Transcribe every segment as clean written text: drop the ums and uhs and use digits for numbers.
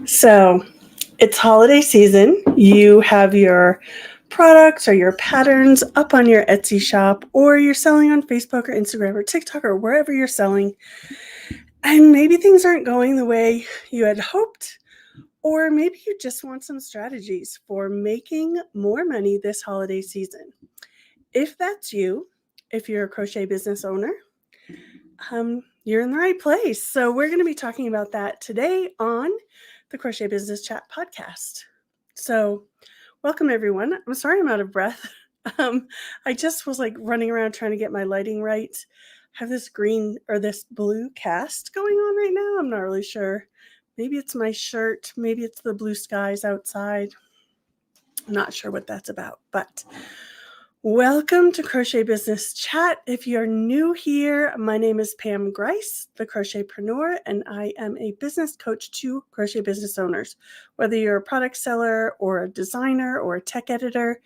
So it's holiday season. You have your products or your patterns up on your Etsy shop, or you're selling on Facebook or Instagram or TikTok or wherever you're selling. And maybe things aren't going the way you had hoped, or maybe you just want some strategies for making more money this holiday season. If that's you, if you're a crochet business owner, you're in the right place. So we're going to be talking about that today on the Crochet Business Chat podcast. So welcome everyone. I'm sorry I'm out of breath. I just was like running around trying to get my lighting right. I have this green or this blue cast going on right now. I'm not really sure. Maybe it's my shirt. Maybe it's the blue skies outside. I'm not sure what that's about, but welcome to Crochet Business Chat. If you're new here, my name is Pam Grice, the Crochetpreneur, and I am a business coach to crochet business owners. Whether you're a product seller or a designer or a tech editor,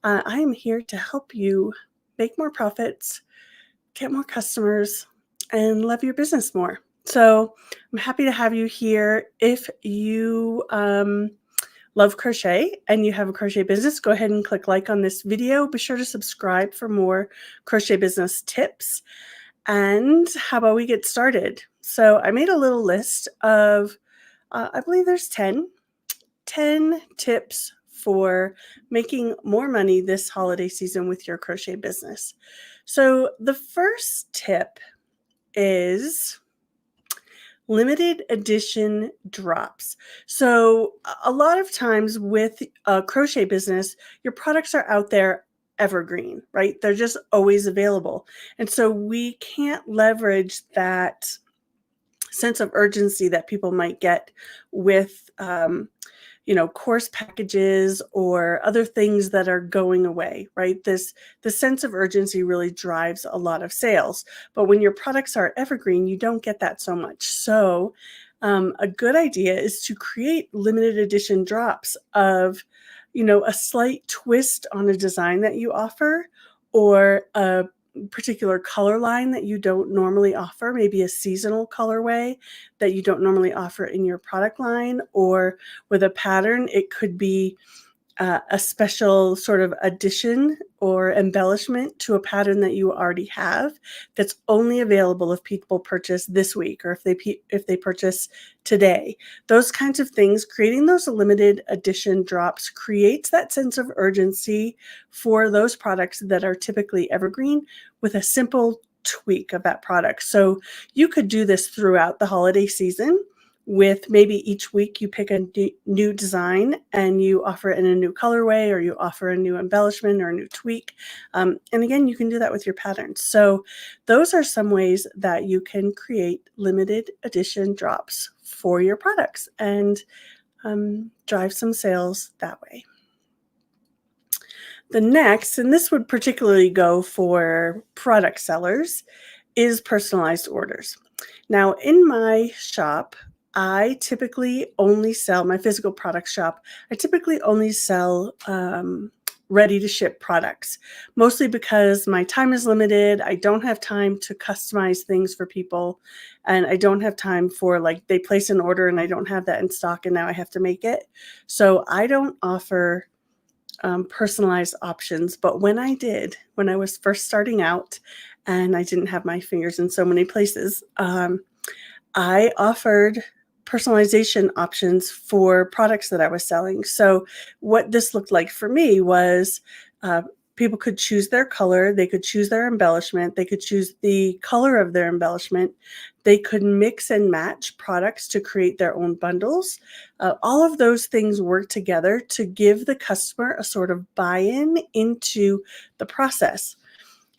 I am here to help you make more profits, get more customers, and love your business more. So I'm happy to have you here. If you love crochet and you have a crochet business, go ahead and click like on this video. Be sure to subscribe for more crochet business tips. And how about we get started? So I made a little list of, I believe there's 10 tips for making more money this holiday season with your crochet business. So the first tip is limited edition drops. So a lot of times with a crochet business, your products are out there evergreen, right? They're just always available. And so we can't leverage that sense of urgency that people might get with course packages or other things that are going away, right? The sense of urgency really drives a lot of sales. But when your products are evergreen, you don't get that so much. So a good idea is to create limited edition drops of, a slight twist on a design that you offer, or a particular color line that you don't normally offer, maybe a seasonal colorway that you don't normally offer in your product line, or with a pattern, it could be a special sort of addition or embellishment to a pattern that you already have that's only available if people purchase this week, or if they purchase today. Those kinds of things, creating those limited edition drops creates that sense of urgency for those products that are typically evergreen with a simple tweak of that product. So you could do this throughout the holiday season, with maybe each week you pick a new design and you offer it in a new colorway, or you offer a new embellishment or a new tweak. And again, you can do that with your patterns. So those are some ways that you can create limited edition drops for your products and drive some sales that way. The next, and this would particularly go for product sellers, is personalized orders. Now, in my shop, I typically only sell, my physical product shop, I typically only sell ready to ship products, mostly because my time is limited. I don't have time to customize things for people, and I don't have time for, like, they place an order and I don't have that in stock and now I have to make it. So I don't offer personalized options. But when I did, when I was first starting out and I didn't have my fingers in so many places, I offered personalization options for products that I was selling. So what this looked like for me was people could choose their color, they could choose their embellishment, they could choose the color of their embellishment, they could mix and match products to create their own bundles. All of those things work together to give the customer a sort of buy-in into the process.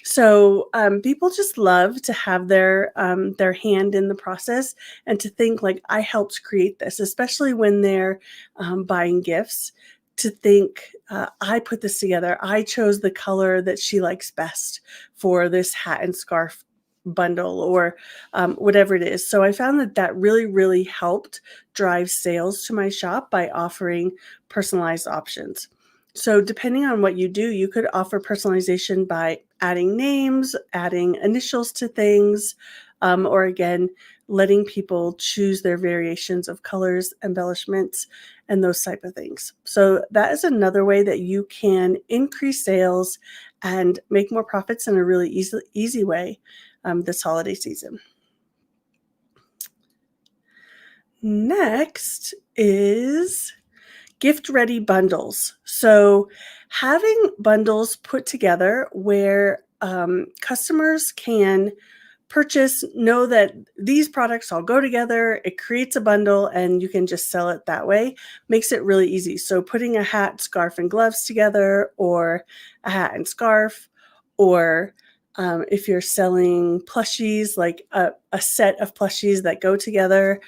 So people just love to have their hand in the process and to think like, I helped create this, especially when they're buying gifts, to think I put this together. I chose the color that she likes best for this hat and scarf bundle, or whatever it is. So I found that really, really helped drive sales to my shop by offering personalized options. So depending on what you do, you could offer personalization by adding names, adding initials to things, or again, letting people choose their variations of colors, embellishments, and those type of things. So that is another way that you can increase sales and make more profits in a really easy way this holiday season. Next is gift ready bundles. So having bundles put together where customers can purchase, know that these products all go together, it creates a bundle, and you can just sell it that way, makes it really easy. So putting a hat, scarf, and gloves together, or a hat and scarf, or if you're selling plushies, like a set of plushies that go together,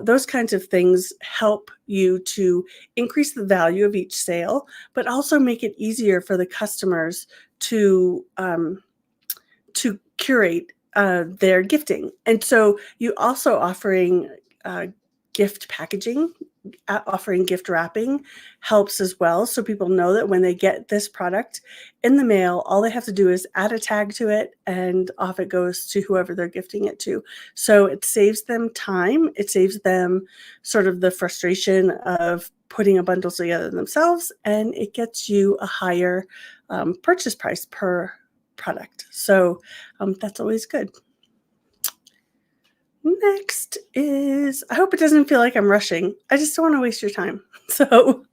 those kinds of things help you to increase the value of each sale, but also make it easier for the customers to curate their gifting. And so you also offering gift packaging, offering gift wrapping helps as well. So people know that when they get this product in the mail, all they have to do is add a tag to it and off it goes to whoever they're gifting it to. So it saves them time. It saves them sort of the frustration of putting a bundle together themselves, and it gets you a higher purchase price per product. So that's always good. Next is, I hope it doesn't feel like I'm rushing. I just don't want to waste your time. So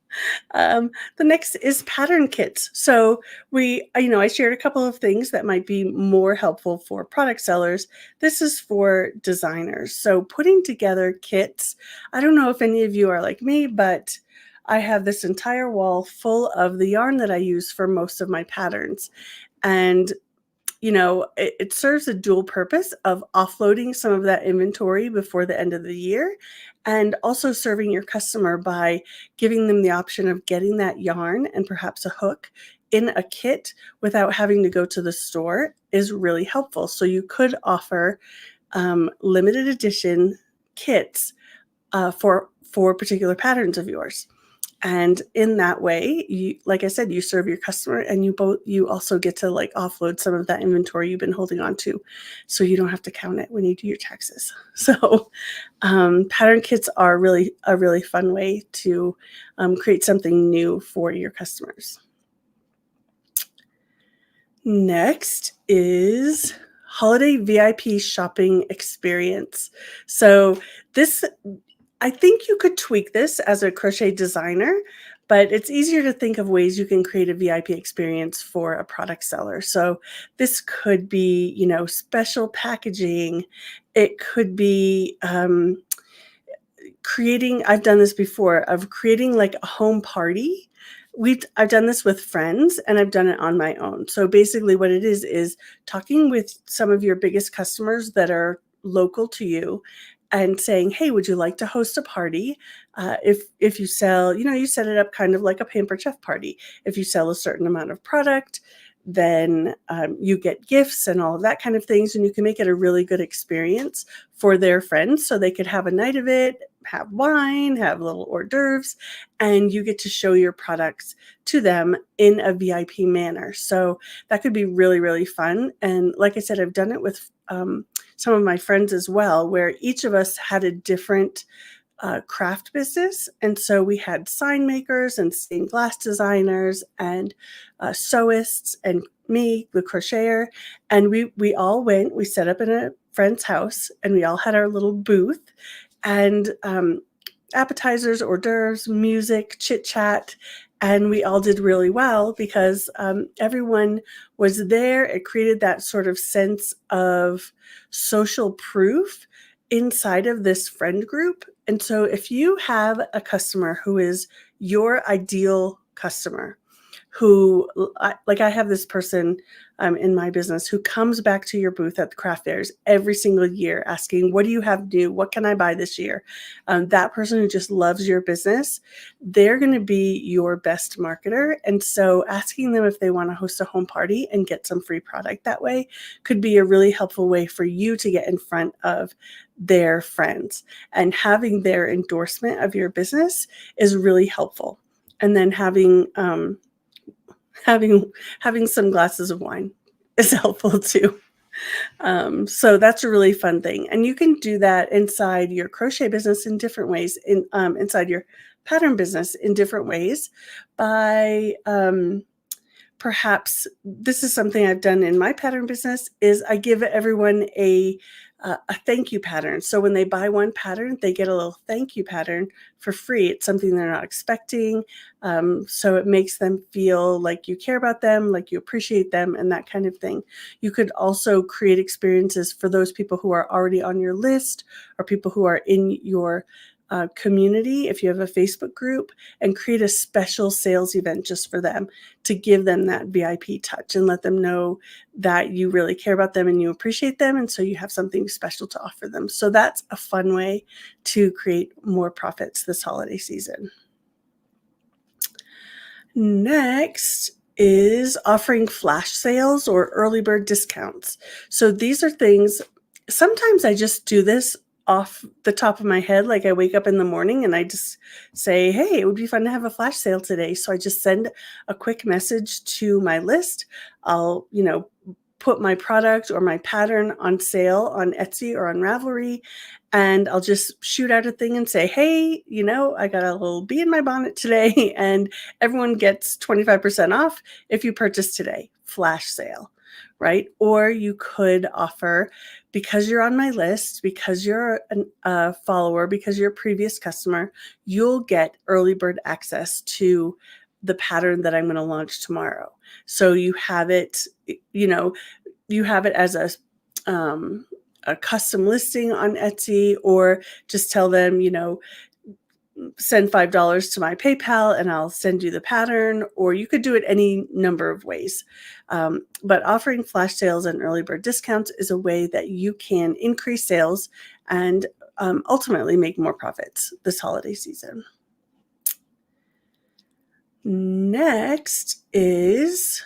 the next is pattern kits. So I shared a couple of things that might be more helpful for product sellers. This is for designers. So putting together kits. I don't know if any of you are like me, but I have this entire wall full of the yarn that I use for most of my patterns. And it serves a dual purpose of offloading some of that inventory before the end of the year, and also serving your customer by giving them the option of getting that yarn and perhaps a hook in a kit without having to go to the store is really helpful. So you could offer limited edition kits for particular patterns of yours. And in that way, you, like I said, you serve your customer, and you also get to offload some of that inventory you've been holding on to, so you don't have to count it when you do your taxes. So pattern kits are a really fun way to create something new for your customers. Next is holiday VIP shopping experience. So I think you could tweak this as a crochet designer, but it's easier to think of ways you can create a VIP experience for a product seller. So this could be, special packaging. It could be creating, I've done this before, of creating like a home party. I've done this with friends, and I've done it on my own. So basically what it is talking with some of your biggest customers that are local to you and saying, hey, would you like to host a party? If you sell, you set it up kind of like a Pampered Chef party. If you sell a certain amount of product, then you get gifts and all of that kind of things, and you can make it a really good experience for their friends, so they could have a night of it, have wine, have little hors d'oeuvres, and you get to show your products to them in a VIP manner. So that could be really, really fun. And like I said, I've done it with some of my friends as well, where each of us had a different craft business. And so we had sign makers and stained glass designers and sewists and me, the crocheter. And we all went, we set up in a friend's house, and we all had our little booth, and appetizers, hors d'oeuvres, music, chit chat. And we all did really well because everyone was there. It created that sort of sense of social proof inside of this friend group. And so if you have a customer who is your ideal customer, who, I have this person in my business who comes back to your booth at the craft fairs every single year asking, what do you have new? What can I buy this year? That person who just loves your business, they're going to be your best marketer. And so asking them if they want to host a home party and get some free product that way could be a really helpful way for you to get in front of their friends. And having their endorsement of your business is really helpful. And then having some glasses of wine is helpful too. So that's a really fun thing. And you can do that inside your crochet business in different ways, inside your pattern business in different ways by perhaps this is something I've done in my pattern business is I give everyone a thank you pattern. So when they buy one pattern, they get a little thank you pattern for free. It's something they're not expecting. So it makes them feel like you care about them, like you appreciate them, and that kind of thing. You could also create experiences for those people who are already on your list or people who are in your community, if you have a Facebook group, and create a special sales event just for them to give them that VIP touch and let them know that you really care about them and you appreciate them. And so you have something special to offer them. So that's a fun way to create more profits this holiday season. Next is offering flash sales or early bird discounts. So these are things, sometimes I just do this off the top of my head. Like I wake up in the morning and I just say, hey, it would be fun to have a flash sale today. So I just send a quick message to my list. I'll, put my product or my pattern on sale on Etsy or on Ravelry, and I'll just shoot out a thing and say, hey, I got a little bee in my bonnet today and everyone gets 25% off if you purchase today, flash sale, right? Or you could offer, because you're on my list, because you're a follower, because you're a previous customer, you'll get early bird access to the pattern that I'm going to launch tomorrow. So you have it, you have it as a custom listing on Etsy, or just tell them, send $5 to my PayPal and I'll send you the pattern, or you could do it any number of ways. But offering flash sales and early bird discounts is a way that you can increase sales and ultimately make more profits this holiday season. Next is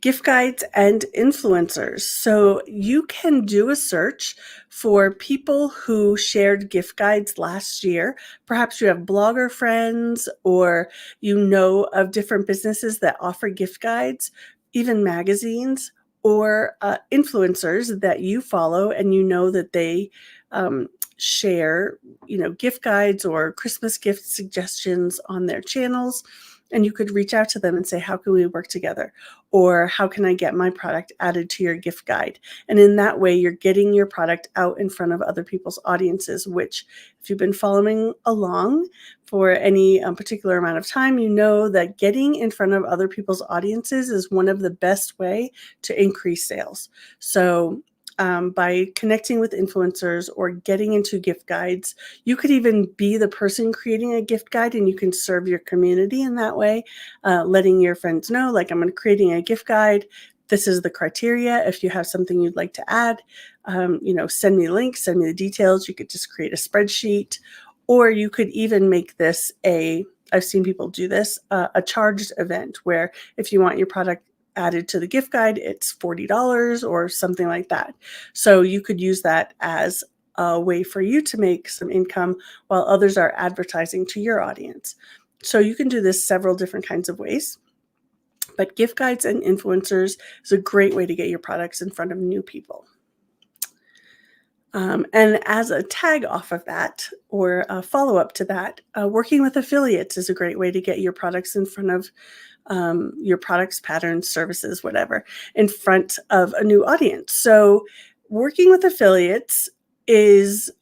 gift guides and influencers. So you can do a search for people who shared gift guides last year. Perhaps you have blogger friends, or you know of different businesses that offer gift guides, even magazines, or influencers that you follow and you know that they share, gift guides or Christmas gift suggestions on their channels. And you could reach out to them and say, how can we work together? Or how can I get my product added to your gift guide? And in that way, you're getting your product out in front of other people's audiences, which if you've been following along for any particular amount of time, you know that getting in front of other people's audiences is one of the best way to increase sales. So by connecting with influencers or getting into gift guides. You could even be the person creating a gift guide, and you can serve your community in that way, letting your friends know, like, I'm creating a gift guide. This is the criteria. If you have something you'd like to add, send me links, send me the details. You could just create a spreadsheet, or you could even make this I've seen people do this, a charged event where if you want your product added to the gift guide, it's $40 or something like that. So you could use that as a way for you to make some income while others are advertising to your audience. So you can do this several different kinds of ways. But gift guides and influencers is a great way to get your products in front of new people. And as a tag off of that, or a follow-up to that, working with affiliates is a great way to get your products in front of your products, patterns, services, whatever, in front of a new audience. So working with affiliates is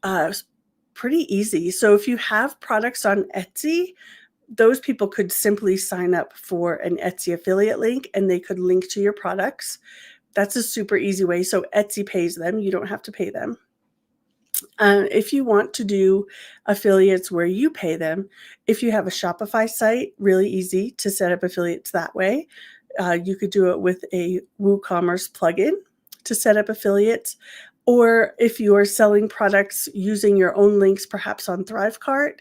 pretty easy. So if you have products on Etsy, those people could simply sign up for an Etsy affiliate link and they could link to your products. That's a super easy way. So Etsy pays them. You don't have to pay them. If you want to do affiliates where you pay them, if you have a Shopify site, really easy to set up affiliates that way. You could do it with a WooCommerce plugin to set up affiliates. Or if you are selling products using your own links, perhaps on ThriveCart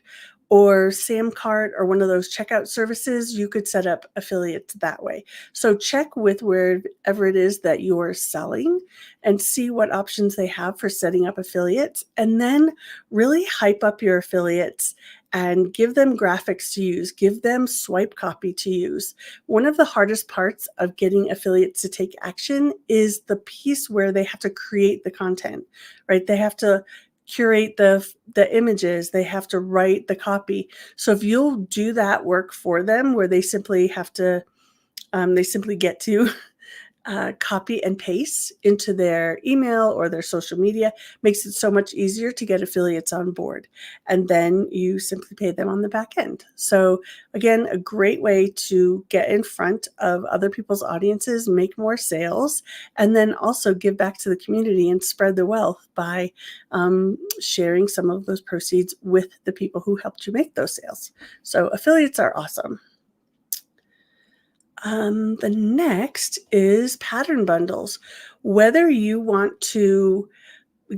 or Samcart or one of those checkout services, you could set up affiliates that way. So check with wherever it is that you're selling and see what options they have for setting up affiliates, and then really hype up your affiliates and give them graphics to use, give them swipe copy to use. One of the hardest parts of getting affiliates to take action is the piece where they have to create the content, right? They have to curate the images, they have to write the copy. So if you'll do that work for them, where they simply have to, they simply get to copy and paste into their email or their social media, makes it so much easier to get affiliates on board. And then you simply pay them on the back end. So again, a great way to get in front of other people's audiences, make more sales, and then also give back to the community and spread the wealth by sharing some of those proceeds with the people who helped you make those sales. So affiliates are awesome. The next is pattern bundles. Whether you want to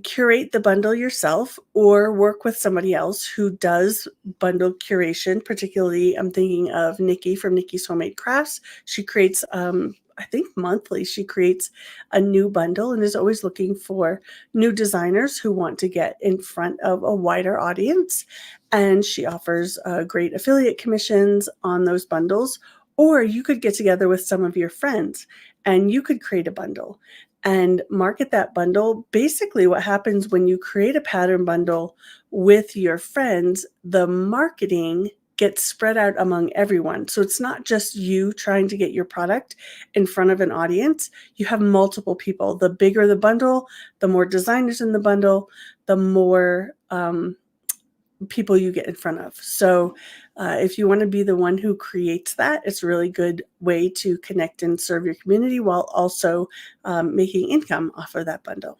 curate the bundle yourself or work with somebody else who does bundle curation, particularly I'm thinking of Nikki from Nikki's Homemade Crafts. She creates, I think monthly, she creates a new bundle and is always looking for new designers who want to get in front of a wider audience. And she offers great affiliate commissions on those bundles. Or you could get together with some of your friends and you could create a bundle and market that bundle. Basically, what happens when you create a pattern bundle with your friends, the marketing gets spread out among everyone. So it's not just you trying to get your product in front of an audience. You have multiple people. The bigger the bundle, the more designers in the bundle, the more people you get in front of. So if you want to be the one who creates that, it's a really good way to connect and serve your community while also making income off of that bundle.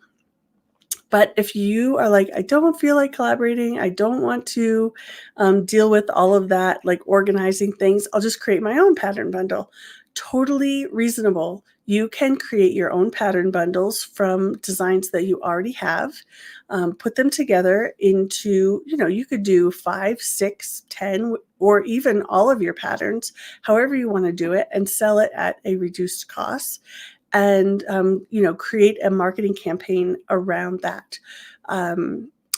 But if you are like, I don't feel like collaborating, I don't want to deal with all of that, like organizing things, I'll just create my own pattern bundle. Totally reasonable. You can create your own pattern bundles from designs that you already have, put them together into, you could do 5, 6, 10, or even all of your patterns, however you want to do it, and sell it at a reduced cost. And, create a marketing campaign around that.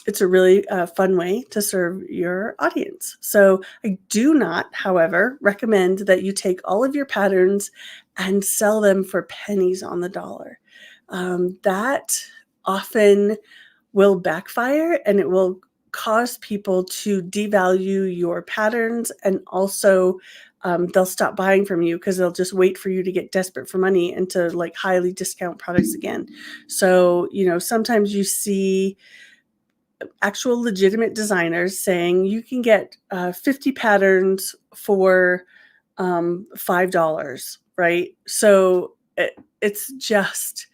It's a really fun way to serve your audience. So I do not, however, recommend that you take all of your patterns and sell them for pennies on the dollar. That often will backfire and it will cause people to devalue your patterns, and also they'll stop buying from you because they'll just wait for you to get desperate for money and to like highly discount products again. So, sometimes you see actual legitimate designers saying you can get 50 patterns for $5, right? So it's just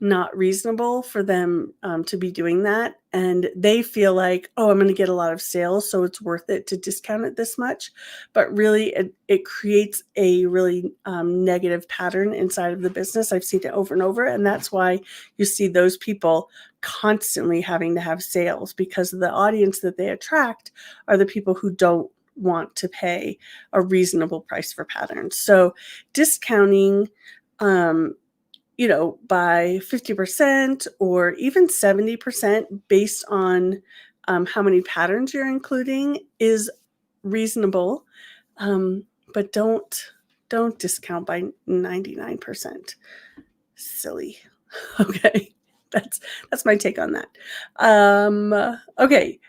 not reasonable for them to be doing that. And they feel like, oh, I'm going to get a lot of sales, so it's worth it to discount it this much. But really, it creates a really negative pattern inside of the business. I've seen it over and over. And that's why you see those people constantly having to have sales, because the audience that they attract are the people who don't want to pay a reasonable price for patterns. So discounting, by 50% or even 70% based on how many patterns you're including is reasonable, but don't discount by 99%. Silly. Okay, that's my take on that. Okay.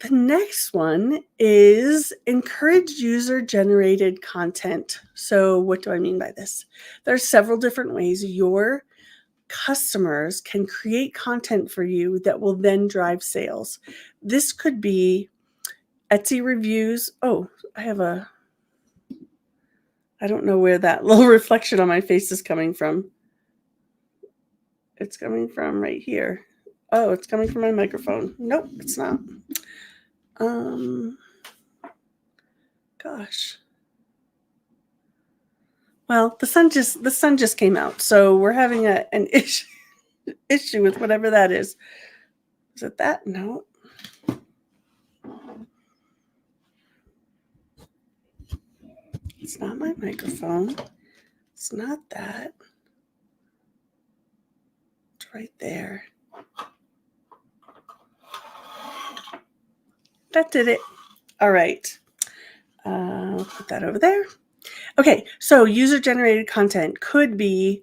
The next one is encourage user-generated content. So what do I mean by this? There are several different ways your customers can create content for you that will then drive sales. This could be Etsy reviews. Oh, I don't know where that little reflection on my face is coming from. It's coming from right here. Oh, it's coming from my microphone. Nope, it's not. Gosh. Well, the sun just came out, so we're having an issue with whatever that is. Is it that? No. It's not my microphone. It's not that. It's right there. That did it. All right. Put that over there. Okay, so user-generated content could be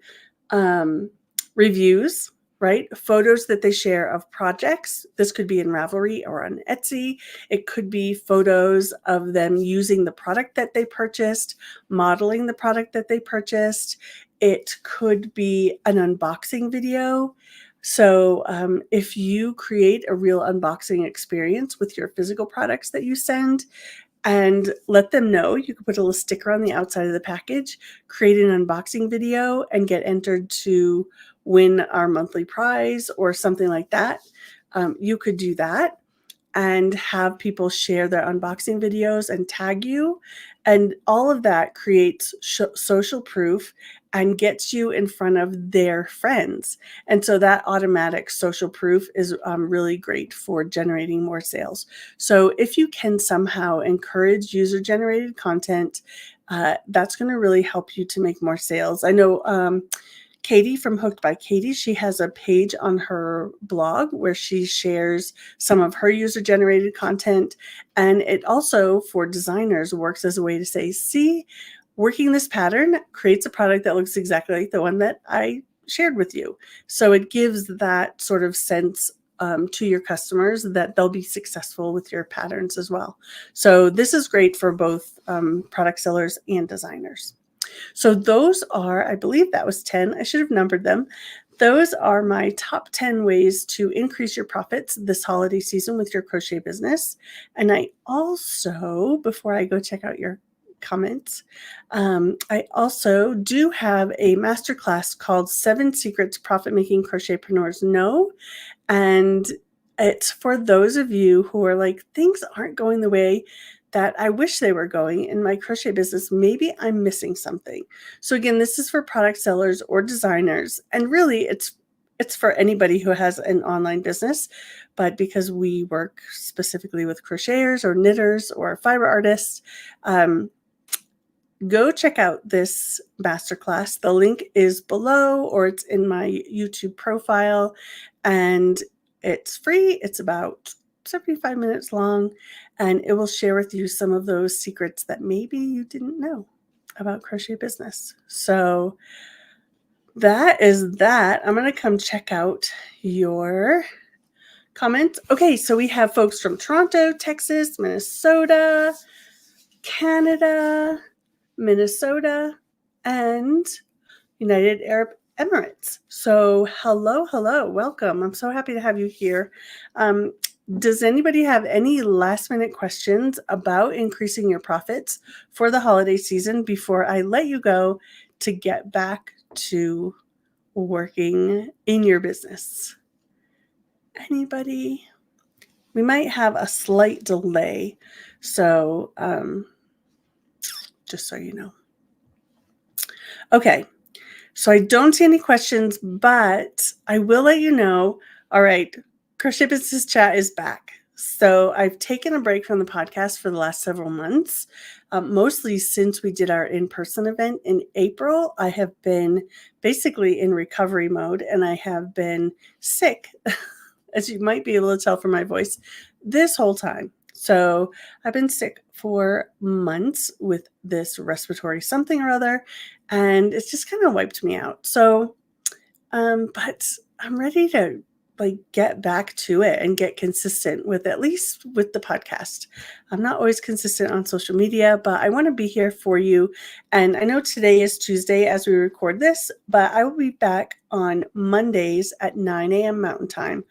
reviews, right? Photos that they share of projects. This could be in Ravelry or on Etsy. It could be photos of them using the product that they purchased, modeling the product that they purchased. It could be an unboxing video. So if you create a real unboxing experience with your physical products that you send, and let them know. You can put a little sticker on the outside of the package, create an unboxing video, and get entered to win our monthly prize or something like that. You could do that and have people share their unboxing videos and tag you. And all of that creates social proof and gets you in front of their friends. And so that automatic social proof is really great for generating more sales. So if you can somehow encourage user-generated content, that's going to really help you to make more sales. I know Katie from Hooked by Katie, she has a page on her blog where she shares some of her user-generated content. And it also, for designers, works as a way to say, see, working this pattern creates a product that looks exactly like the one that I shared with you. So it gives that sort of sense to your customers that they'll be successful with your patterns as well. So this is great for both product sellers and designers. So those are, I believe that was 10. I should have numbered them. Those are my top 10 ways to increase your profits this holiday season with your crochet business. And I also, before I go check out your comments, I also do have a masterclass called 7 Secrets Profit-Making Crochetpreneurs Know. And it's for those of you who are like, things aren't going the way that I wish they were going in my crochet business. Maybe I'm missing something. So again, this is for product sellers or designers. And really it's for anybody who has an online business, but because we work specifically with crocheters or knitters or fiber artists, go check out this masterclass. The link is below or it's in my YouTube profile, and it's free. It's about 75 minutes long, and it will share with you some of those secrets that maybe you didn't know about crochet business. So that is that. I'm going to come check out your comments. Okay, so we have folks from Toronto, Texas, Minnesota, Canada, Minnesota, and United Arab Emirates. So hello, welcome. I'm so happy to have you here. Does anybody have any last minute questions about increasing your profits for the holiday season before I let you go to get back to working in your business? Anybody? We might have a slight delay, so just so you know. Okay, so I don't see any questions, but I will let you know. All right, Crochet Business Chat is back. So I've taken a break from the podcast for the last several months, mostly since we did our in-person event in April. I have been basically in recovery mode, and I have been sick, as you might be able to tell from my voice, this whole time. So I've been sick for months with this respiratory something or other, and it's just kind of wiped me out. So, but I'm ready to get back to it and get consistent with, at least with the podcast. I'm not always consistent on social media, but I want to be here for you. And I know today is Tuesday as we record this, but I will be back on Mondays at 9 a.m. Mountain Time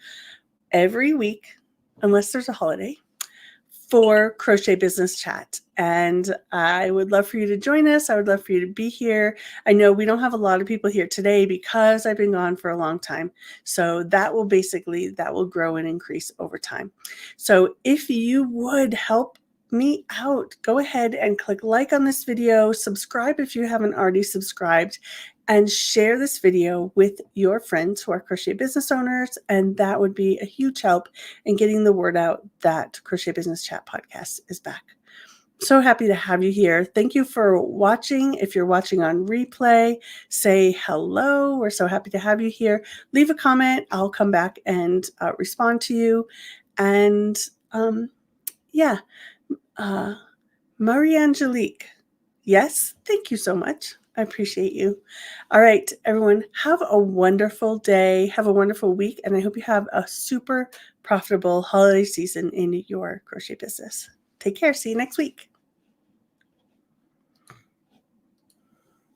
every week, unless there's a holiday, for Crochet Business Chat. And I would love for you to join us. I would love for you to be here. I know we don't have a lot of people here today because I've been gone for a long time. So that will grow and increase over time. So if you would help me out, go ahead and click like on this video, subscribe if you haven't already subscribed, and share this video with your friends who are crochet business owners. And that would be a huge help in getting the word out that Crochet Business Chat podcast is back. So happy to have you here. Thank you for watching. If you're watching on replay, say hello. We're so happy to have you here. Leave a comment. I'll come back and respond to you. And Yeah. Marie Angelique. Yes, thank you so much. I appreciate you. All right, everyone, have a wonderful day. Have a wonderful week, and I hope you have a super profitable holiday season in your crochet business. Take care. See you next week.